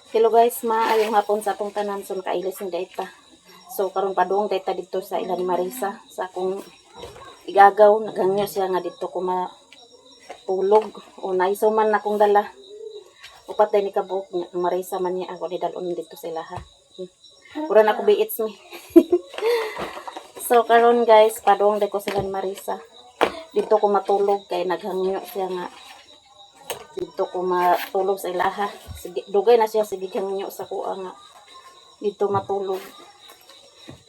Hello guys, maayong hapon sa atong tanan son kailis ng data. So karon padung data dito sa ila ni Marisa sa akong igagaw naghangyo siya nga dito ko matulog o naiso man akong dala. Upat day ni kabuok niya Marisa man niya ako ni dalon dito sa ilaha. Pura na ko biits mi. So karon guys, padung day ko sila ni Marisa. Dito ko matulog kay naghangyo siya nga dito ko matulog sa ilaha. Sige, dugay na siya sige hangyo sa kuha nga dito matulog.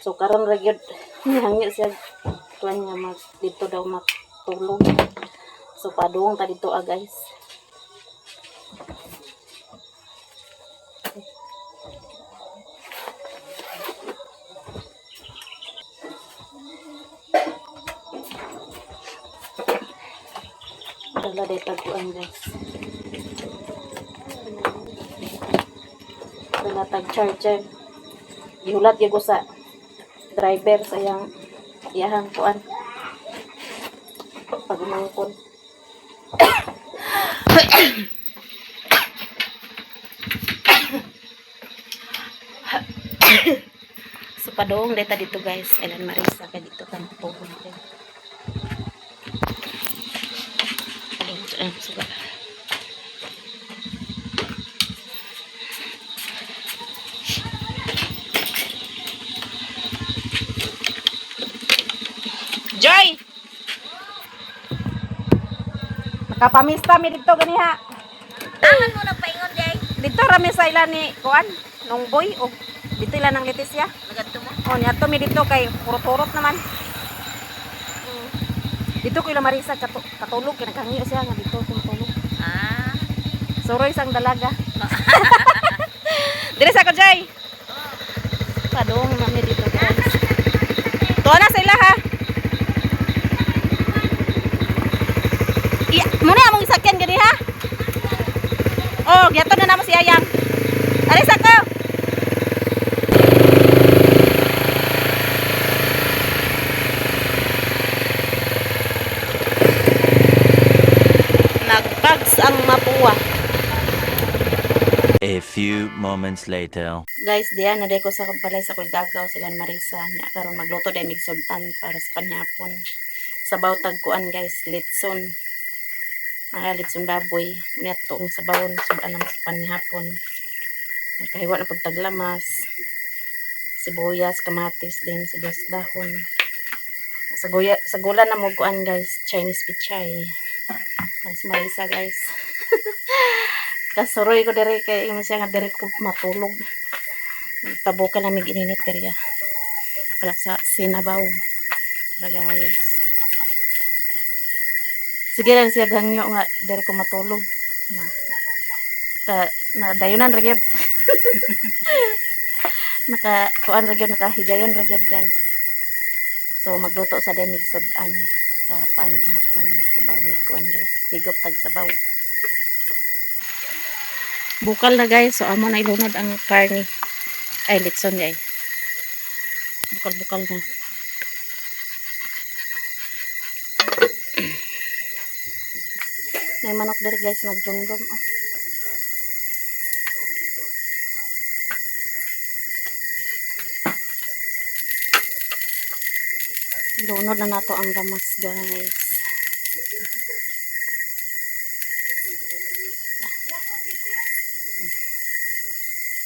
So karon ra gyud hangyo siya tuwan niya mag dito daw matulog. So padung ta dito guys. Dala day taguan guys. Dala tag charger. Gihulat gyud ko sa driver sa iyang kuan. Pagmangkon. So padung deta dito guys, Elan Marisa kay dito kan tubog. Suka. Joy! Nakapamista mi dito ganiha. Tahan mo nagpaingon day. Dito rami sa ila ni kuan, nung boy o dito ila nang Leticia. Nagadto mo. Oh, nyato mi dito kay purot-purot naman. Dito ko ila Marisa katulog kay naghangiyo siya nga dito ko matulog. Ah. Suroy sang dalaga. Dire sa ko Joy. Padung nami dito guys. Tuwa na sa ila ha. Iya, muna among isakyan gani ha. Oh, giato na namo si Ayang. Ari sa ko. Nagbags ang mapuwa. A few moments later. Guys, diyan na ko sa kampalay sa Kuydagaw sila Marisa nya karon magluto day migsudan para sa panyapon. Sabaw tagkuan guys, litson. Litson baboy, nya tuong sabawon sudan sa panyapon. Nakahiwa na pud taglamas. Sibuyas, kamatis din sibuyas dahon. Sa gula na mo kuan guys, Chinese pichay. Mas Marisa guys. Kasuroy ko diri kay imo siya nga diri ko matulog. Tabukan namin ininit diri wala sa sinabaw. Para guys. Sige lang siya gangyo nga diri ko matulog. Na dayunan ra gyud. Kuan ra gyud nakahigayon ra gyud guys. So magluto sa demig sudan sa panhapon sabaw mig kuan guys. Higop tag sabaw. Bukal na guys, so amo na ilunod ang karni. Ay, litson guys. Bukal-bukal na. May manok dari guys, nagdumdum. Oh. Ilunod na nato ang lamas guys.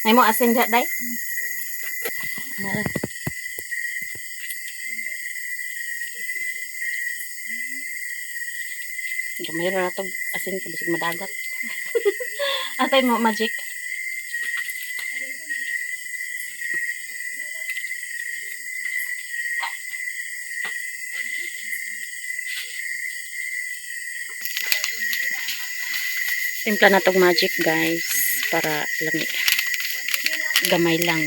May mo asin dyan, day? Mayroon na ito asin ka bisig madagat. Atay mo magic. Timpla na itong magic guys para lami. Gamay lang.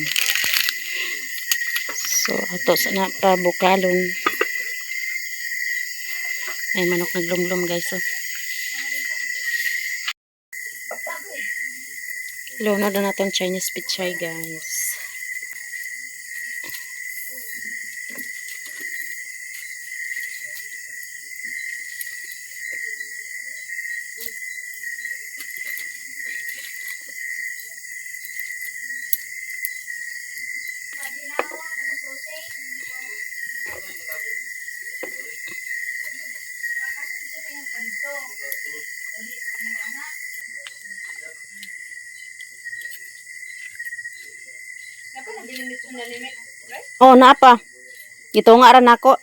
So ato sana pa bukalon. Ay manok naglumlum guys oh. Lunod na natin Chinese pichay guys. Oh, naapa. Ito nga ran ako.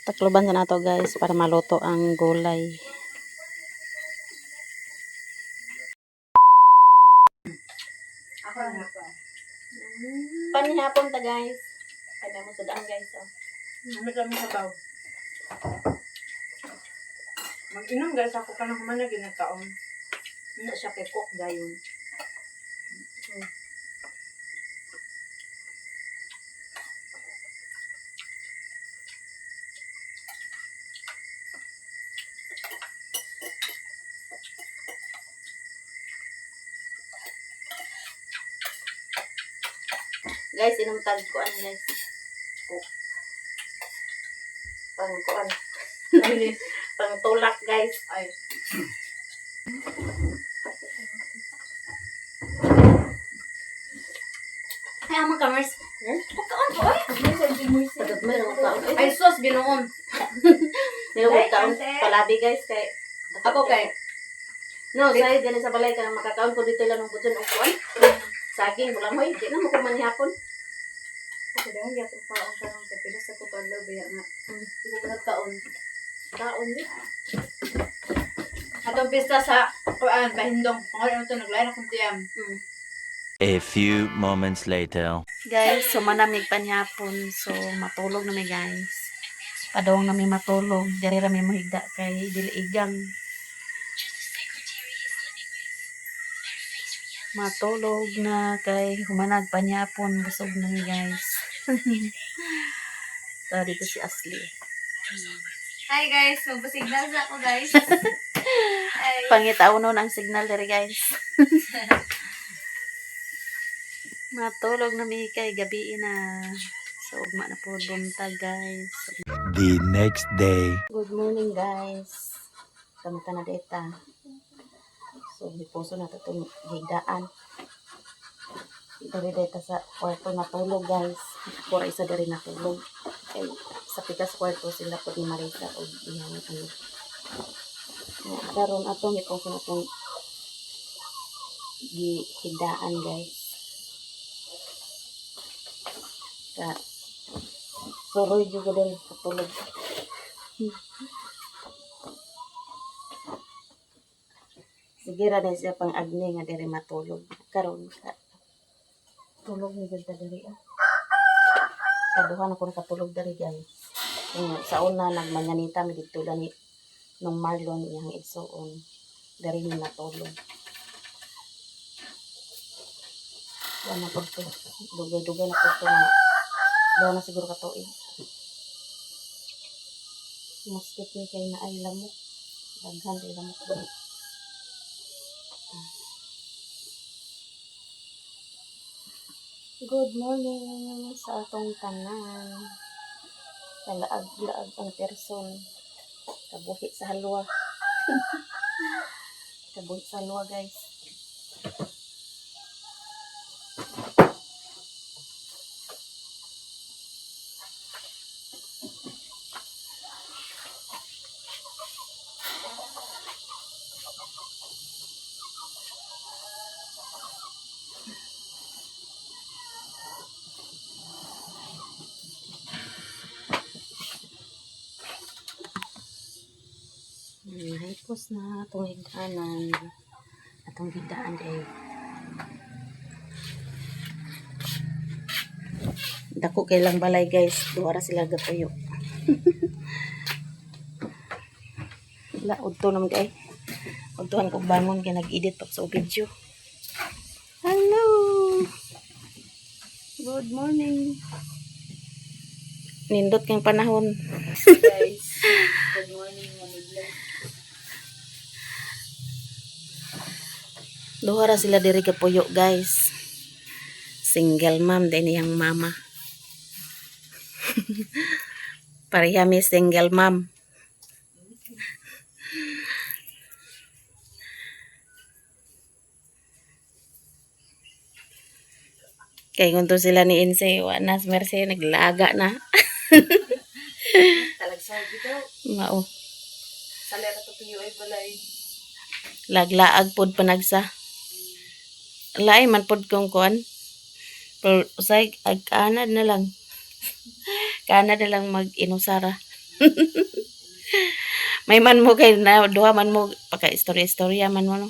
Takloban sa nato guys para maluto ang gulay. Panihapon ta guys. Kaya mo sudaan guys. Oh. Namit kami sa baw. Mag-inom guys ako ka na kumana ginagkaon. Hindi siya pekok dayon. Guys, inom tag kuan guys. Cook. Pang kuan. Pang tulak guys. Ay. Ay, amang kamers. Pagkaon po ay. Sagot mo yung kaon. Ay sus binuon. Yung kaon palabi guys kay Ako kay no, say gani sa balay ka makakaon ko dito lang ng butson og kuan. Saging bulang hoy, di na mo ko manihapon. Kasi dahil gyapon pa ang karong kay pila sa kupalo biya nga. Di ko kaon. Kaon di. Atong pista sa kuan bahindong. Kung ano to naglain akong tiyam. A few moments later. Guys, so manamig panihapon. So matulog na mi guys. Padawang na mi matulog. Diri ra mi mohigda kay dili igang. Matulog na kay humanag panihapon. Busog na mi guys. So dito si Ashley. Hi guys, magpa-signal sa ako guys. Ay, Pangitaunon ang signal diri guys. Matulog na mi kay gabi na. So ugma na po buntag guys. The next day. Good morning guys. Kamusta na data? So hipuso na to itong higdaan. Dari data sa kwarto na tulog guys. Pura isa dari na tulog. Kay sa pikas kwarto sila po ni Marisa o iyang ano. Karon atong hipuso na itong higdaan guys. Ka suroy juga din katulog. Sige ra din siya pang agni nga diri matulog. Karon ka tulog ni gud ta diri ah. Kaduhan ako nakatulog diri guys. Sa una nagmanyanita mi dito ni nung Marlon iyang igsuon. Diri ni natulog. Wala po to. Dugay-dugay na po to nga. Daw na siguro katuig. Maskit ni kay na ay lamok. Daghan ay lamok doon. Good morning sa atong tanan. Kalaag-laag ang person. Kabuhi sa halwa. Kabuhi sa halwa guys. Hipos na itong higdaanan. Atong higdaan eh. Dako kay lang balay guys. Duwara sila gatuyo. Wala, udto naman kay. Udtohan kong bangon kaya nag-edit pa sa video. Hello! Good morning. Nindot kang panahon. Guys, good morning mga Duhara sila diri ka puyo guys. Single mom din yang mama. Pareha mi single mom. Kaya kung to sila ni Inse, wanas merse, naglaga na. Talagsag bitaw. Mao. Sali na to piyo ay balay. Laglaag pod panagsa. Laay man pod kong kuan. Pero usay ag kanad na lang. Kanad na lang mag-inusara. May man mo kay na duha man mo pagka istorya-istorya man mo no.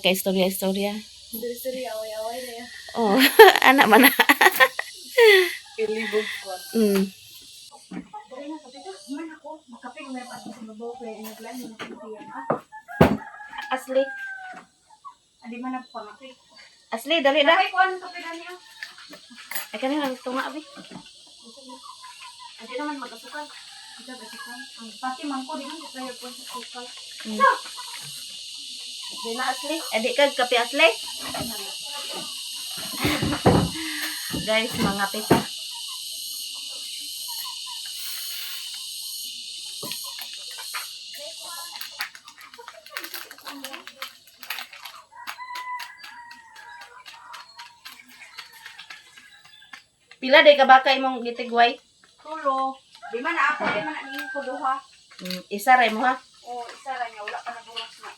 Ka istorya-istorya. Diri-diri, away-away na yan. Oh, anak man na. Ilibog ko. Dali na, kapito. Man ako, makapig may pati sa mabaw kaya inaglan yung nakikiyan. Asli. Adi man ako pangapig. Asli, dali na. Ay, kuhan ang kapitan niya. Ay kanina tunga abi. Adi naman magkasukan. Ito, gasukan. Ang pati man ko, di man ko kaya po sa sukal. Di na asli. Adik kag kape asli. Guys, mga pita. Pila day ka baka imong gitigway? Tulo. Di man na ako, di man na ningin ko duha. Isa ray mo ha. O, isa lang niya, wala pa na buwas na.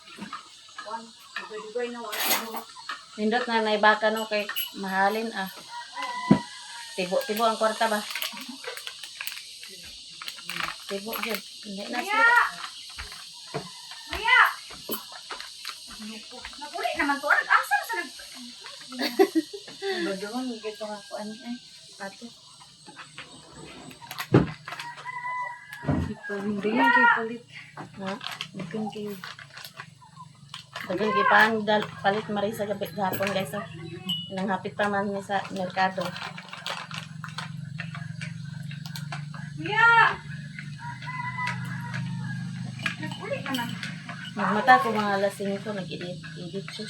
Kuhan, dugay-dugay na, wala na buwas. Nindot na naibaka no kay mahalin ah. Tibo ang kwarta ba? Tibo jud. Hindi na Maya! sila. Maya! Naguli naman to. Asa na sa nag... Baduhan gito nga ko ani ay. Ato. Ipalindayan kay palit. Ha? Ikan kayo. Dagan gipang palit mari sa gabi gahapon guys. Oh. Nang hapit pa man ni sa merkado. Maya! Naguli naman. Nagmata ko mga alas 5 nag-edit siya.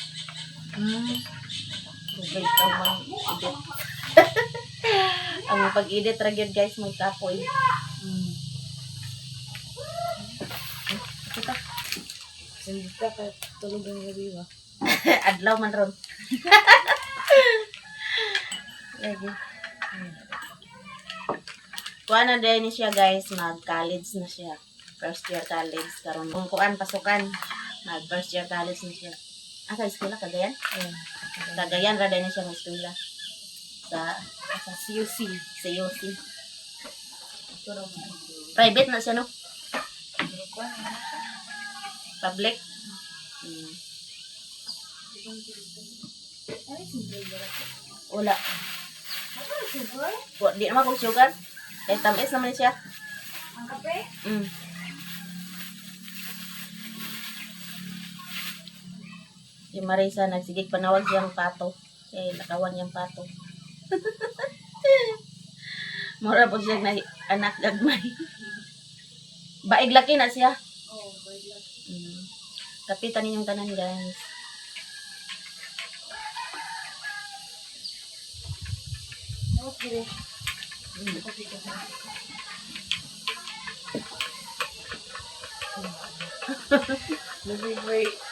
Dugay ka mang edit. Ang pag-edit ra gyud guys magkapoy. Kita. Hindi ka tulog ang gabi ba? Adlaw man ron. Lagi. Kuha na din ni siya guys, mag-college na siya. First year college. Karon kung kuan pasukan, mag-first year college na siya. Sa eskwela, Cagayan? Cagayan, ra din siya ng eskwela. Sa CUC. Sa UC. Private na siya, no? Public? Wala. Di naman kung sugar. Tamis naman siya. Ang kape? Si Marisa nagsigig panawag siyang pato. Nakawan niyang pato. Mura po siya na anak gagmay. Baig laki na siya. Oo, bird lang. Kapitan ninyong tanan guys. Okay. Labi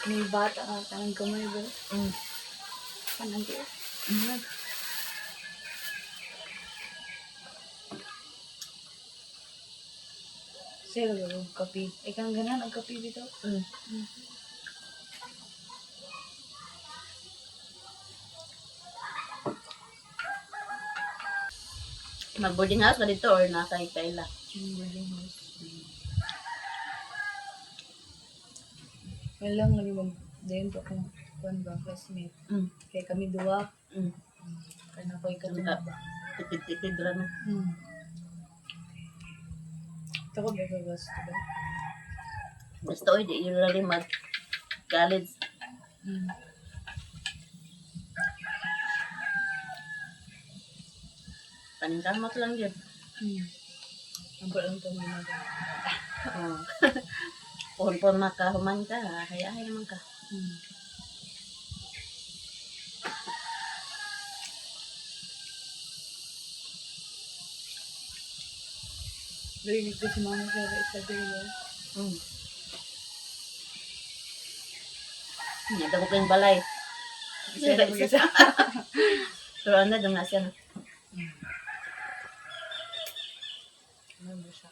may bata ka tanang kamay ba? Kanang di. Sir, yung kapi. Ikang ganan ang kapi dito. Mag-boarding house ba dito or nasa Kaila? Boarding house. Walang lagi mag-dayon pa kung kuan ba, classmate. Kaya kami duwa. Kaya na ko ikatulog ba? Tipid-tipid ra no. Ito ko ba gasto ba? Basta oy, di yun rin mag-college. Paningkamot lang yun. Ang lang ito mga Oh. Pon makahuman ka, hayahay naman ka. Narinig ko si mama sa isa ba? Nagdabog kayong balay. Isa. Pero ano, doon na siya na. Ano ba siya?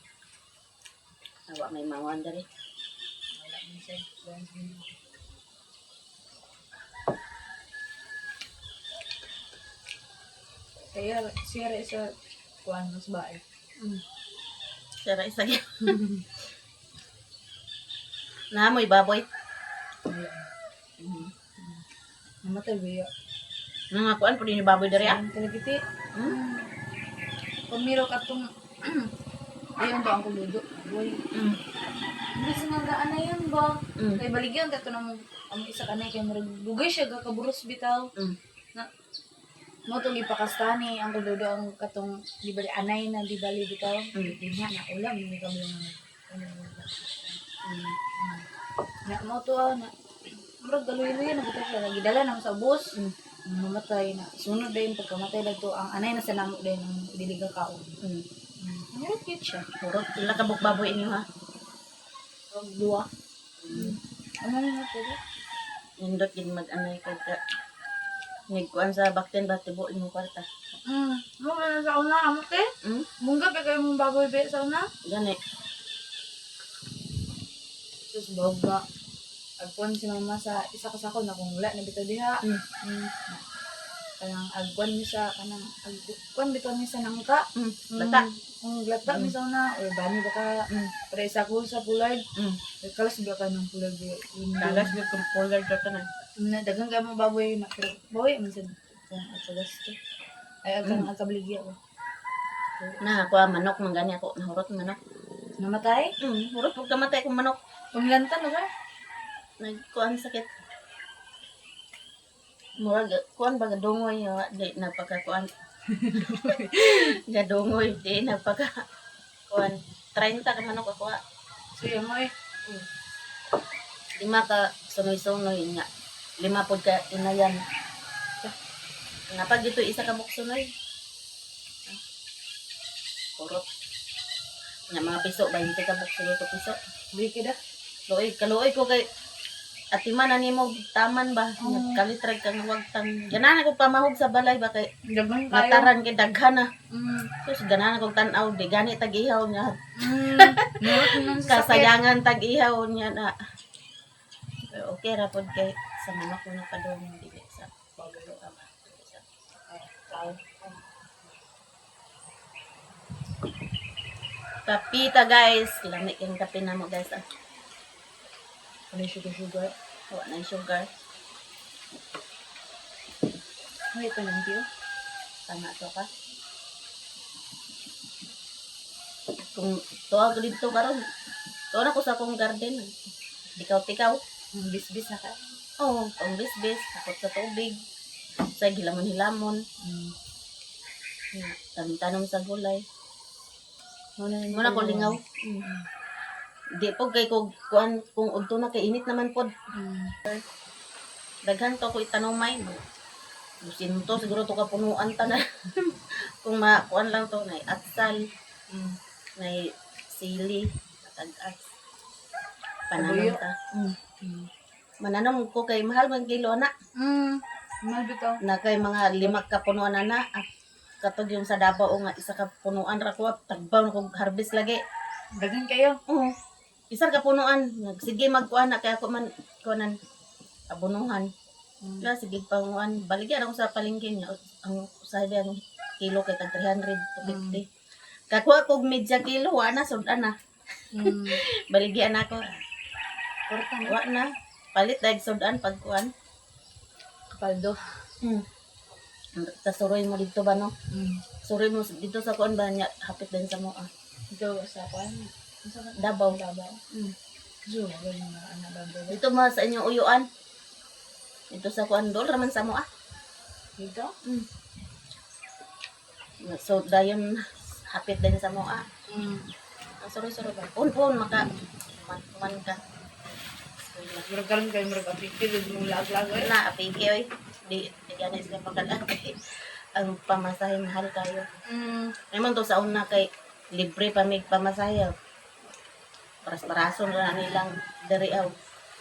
Nawa may mawan dari. Wala mo siya. Once din. Kaya siya rin sa kuhan mas bae. Sira isa yan. Naamoy baboy. Ayan. Namatay ba yun? Nangakuan po din yung baboy dari ah. Ang talagiti. Pamiro ka itong ayun ba ang kuludo? Boy. Hindi sinanggaan na yan ba? Kay baligyan ka ito ng ang isa kanay kay marag bugay siya gakaburos bitaw. Na mo itong ipakastani ang kuludo ang katong di bali anay na di bali bitaw. Di na na ulam hindi ka mo na mo to na marag galoy-loy na bitaw siya gidala na sa bus. Mamatay na sunod din pagkamatay lang to ang anay na sa namo din ang diliga kaon. Meron cute siya. Purot, ila ka buk baboy inyo ha. Ang dua. Ano na ito? Nindot gid mag-anay ko ka. Nigkuan sa bakten ba tibo imong kwarta. Mo na sa una amo te. Mungga pa kayo mong baboy be sa una. Gani. Sus boga. Agkuan si mama sa isa ka sako na kung wala na bitaw diha. Kanang agkuan mi sa kanang agkuan bitaw mi sa nangka. Lata. Kung lata mi sa una or bani ba ka pre sa ko sa pulard. Kalas ba ka ng pulard. Dalas gid kung polar ka na. Na dagang ka mo baboy na pero baboy man sad kung sa gasto. Ay ang kabligya ko. Na ako manok man gani ako nahurot manok. Namatay? Hurot pag kamatay kong manok. Panglantan na ba? Nagkuan sakit. Murag kuan ba gadungoy di napakakuan. Gadungoy di napaka kuan 30 ka manok ako. Siya mo eh. 5 ka sunoy-sunoy nya. 5 pod ka inayan. Napag dito isa ka buksunoy. Kurot. Nya mga piso 20 ka buksunoy to piso. Bili ka da. Luoy kaluoy ko kay atiman na nimo taman ba. Kalitrag kang wagtang. Ganan ako pamahog sa balay ba kay Dagang kayo. mataran kay daghan na. Mm. Sus ganan ako tan-aw di gani tag-ihaw nya. Narot naman sa sakit. Kasayangan tag-ihaw nya na. Pero okay ra pod kay sa manok mo na padung dili sa pagulo ka ba. Sa tao. Kapita guys, lamig yung kape na mo guys. Ano yung sugar? Wala na yung sugar. Ay, ito lang tiyo. Tama to ka. Kung tuwa ko dito karon, tuwa na ko sa akong garden. Tikaw-tikaw. Bis-bis na ka. Oo, pang bisbis, takot sa tubig. Sa hilamon-hilamon. Tanom sa gulay. Muna ko lingaw. Di po kay kung kuan kung udto na kay init naman pod. Daghan to ko itanumay. Gusin to siguro to kapunuan ta na. Kung kuan lang to nay atsal, nay sili, tag-as. Pananom ta. Mananom ko kay mahal man kilo na. Mahal bitaw. Na kay mga 5 ka punuan na. Katog yung sa Davao nga isa ka punuan ra ko tagbaw na kog harvest lagi. Dagan kayo. Oo. Isa ka punuan, sige magkuan na kaya ako man kuanan abunuhan. Kaya sige panguan, baligyan ako sa palengke niya ang usahay ang kilo kay tag 300 to 50. Kakuha kog medya kilo wa na sudan na. Baligyan ako. Korta na. Wa na. Palit dag sudan pagkuan. Kapaldo. Tasuroy mo dito ba no? Suroy mo dito sa kuan ba niya hapit din sa mo Ito sa kwan. Davao. So, wala na anak baboy. Dito mo sa inyong uyuan. Dito sa kuan dol raman sa mo Dito? So dayon hapit din sa mo Sorry ba. Pun maka man ka. Murag karon kayo murag apikil yung lag-lag eh. Na apigi oy. Di gani sila pagkalag ang pamasahe mahal kayo. Naman to sa una kay libre pa mig pamasahe. Paras-parason na nilang diri aw.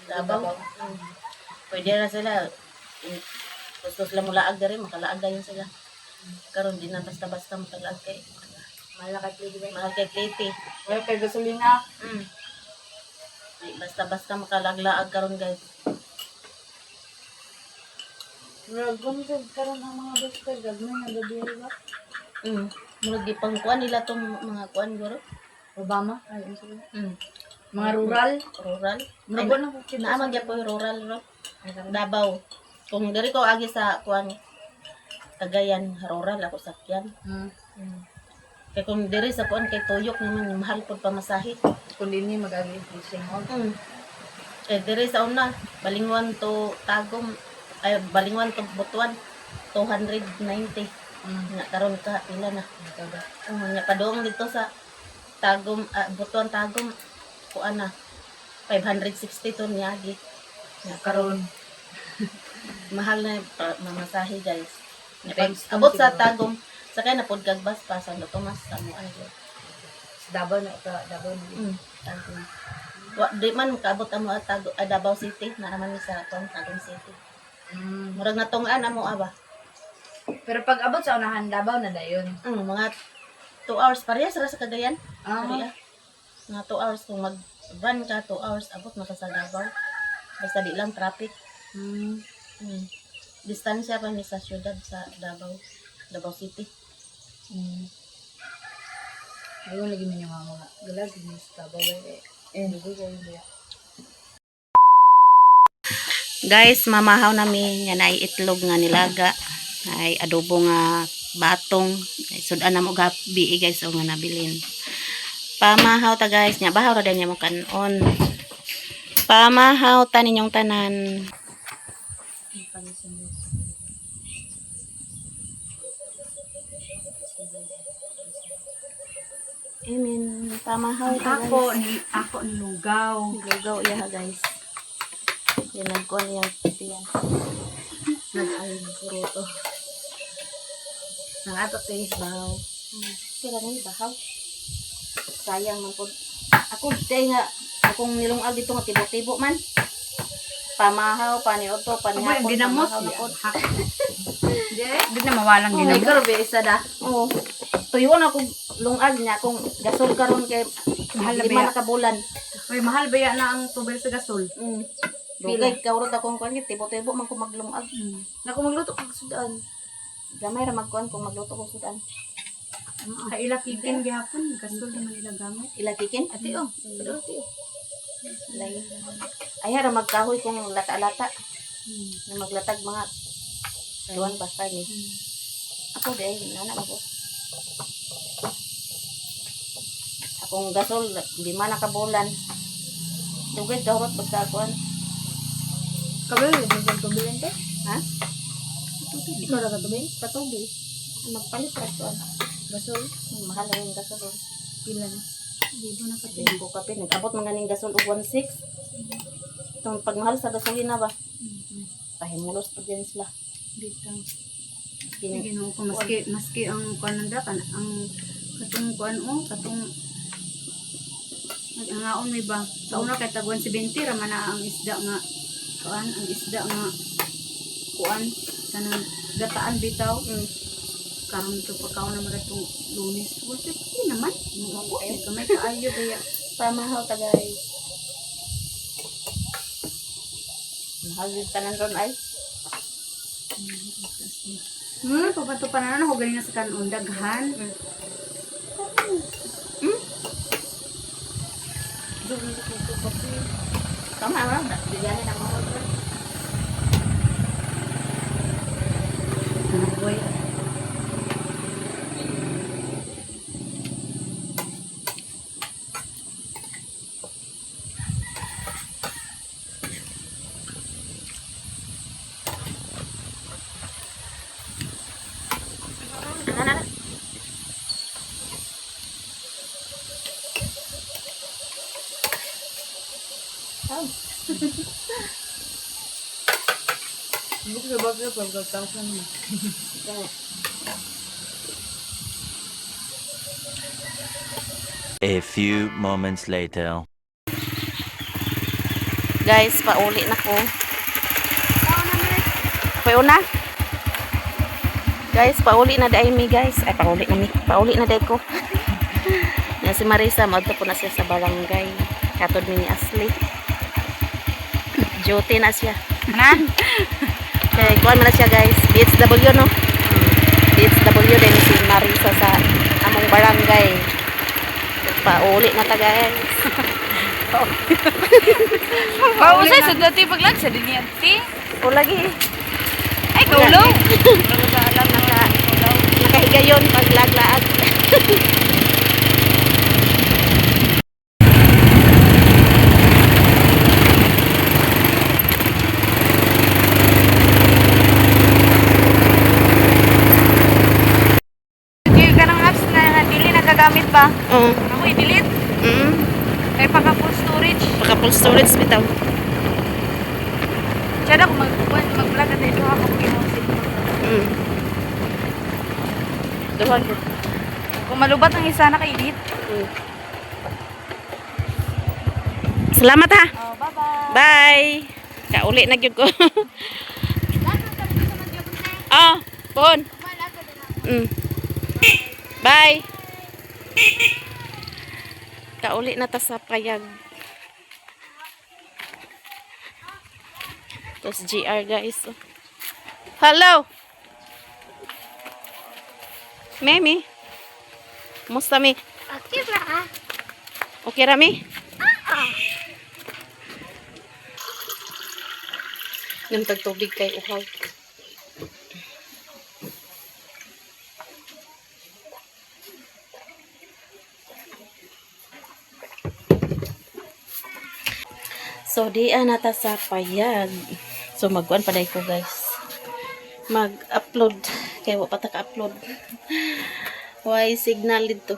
Davao. Pwede na sila. Gusto sila mulaag diri makalaag dayon sila. Karon di na basta-basta matalag kay Malakad lady ba? mahal kay plate. Wala kay gasolina. Di basta-basta makalaglaag karon guys. Gumsod karon ang mga basta gagmay na gabi ba? Murag di pang kuan nila tong mga kuan guro. Obama. Ay, ano sila? Mga rural. Rural. Murag ba na kita Naamag ya po rural ro. Davao. Kung diri ko agi sa kuan Cagayan rural ako sakyan. Kaya kung diri sa kuan kay Tuyok naman mahal pud pamasahe. Kung din mag-agi fishing hall. Eh diri sa una Balingwan to Tagum ay Balingwan to Butuan 290. Nga karon ka pila na. Nya padong dito sa Tagum Butuan Tagum kuan na 560 to niyagi. Nga karon mahal na yung mamasahe guys. Pag abot sa Tagum, sakay na pod kag bus pa sa Tomas sa mo ay. Davao na ka, Davao na. Tagum. Di man kaabot amo Davao City, naman ni sa Tagum City. Murag natungan amo aba. Pero pag abot sa unahan, Davao na dayon. Mga 2 hours parehas ra sa Cagayan. Ari, mga 2 hours kung mag-van ka 2 hours abot na ka sa Davao. Basta di lang traffic. Distansya pa ni sa syudad sa Davao City. Ayun lagi man yung mga galag ni sa Davao eh. Dugo kayo ba? Guys, mamahaw namin yan ay itlog nga nilaga. Ay adobo nga batong. Ay sudan na mo gabi guys o nga nabilin. Pamahaw ta guys, nya bahaw ra din niya mo kanon. Pamahaw ta ninyong tanan. Amen. Pamahaw ta guys. Ako ni lugaw. Lugaw iya guys. Yan nagkuhan niya tiyan. Nag-ayun puro to. Nang ato tayo bahaw. Kaya na yung bahaw. Sayang man po. Ako day nga, akong nilungal dito nga tibo-tibo man. Pamahaw, panioto, panihapon, pamahaw na po. Di na mawalang Oh, may karbe isa da. Oo. Tuyuan ako lungag niya kung gasol karon kay Mahal na ba 5 ya? na kabulan. Uy, mahal ba yan na ang tubig sa gasol? Dugay kawrot akong kuan tibo-tibo man ko maglungag. Naku magluto kang sudan. Gamay ra magkuan kung magluto ko sudan. Ay ilakitin gihapon, gasol di man nila gamit. Ilakikin? Ati oh, pero ati oh. Lain. Ay ra magkahoy kung lata-lata. Na maglatag mga tuwan basta ni. Ako day nana ako. Akong gasol 5 na kabulan. Dugay kawrot basta kuan. Kabel, di ba tubilin te? Ha? Ikaw na katubil? Patubil. Magpalit ra kuan. Gasol? Mahal na yung gasol. Pila na? Di ba na katubil? Hindi ko kape. Nag-abot mga ning gasol og 1.6. Itong pagmahal sa gasolina ba? Pahimulos pa din sila. Bitang. Kini- Sige no, kung maski ang kuan nanda kan ang katong kuan o katong nag-angaon may ba sa una kay tag 170 ra man na ang isda nga kuan ang isda nga kuan kanang gataan bitaw karon to pagkaon naman itong Lunes 150 naman mo kamay kaayo kaya Pamahaw ta guys. Mahal din tanan ron ay. papato pa na ako galing na sa kanon daghan Tama ra da. Bigyan na mo. boy Bukan sebabnya pagkatasan mo. A few moments later. Guys, pauli na ko. Payo na. Guys, pauli na day mi guys. Ay, pauli na mi. Pauli na day ko. Yan si Marisa, maadto po na siya sa barangay. Katod ni Ashley. Duty na siya. Na? Okay, kuhan mo na siya guys. DHW no? DHW din si Marisa sa among barangay. Pauli na ta guys. Pausay sa dati paglag sa din yan, ti. O lagi. Ay, kaulo. Nakahigayon paglaglaag. Yung kanang apps na dili nagagamit ba? Ako i-delete. Kaya paka full storage. Pagka full storage bitaw. Siya na kung mag-vlog at ito ako mag-inusin. Duhan ko. Kung malubat ang isa na kay-edit. Salamat ha. Oh, bye-bye. Bye. Kauli na gyud ko. Ah, bon. Bye. Kauli na ta sa payag. Tapos GR guys. Hello. Memi. Kumusta mi? Okay ba? Okay ra mi? Namtag tubig kay uhaw. So, diyan nata sa payag. So, magkuhan pa day ko, guys. Mag-upload. Kaya wa pa ta ka-upload. Why signal dito?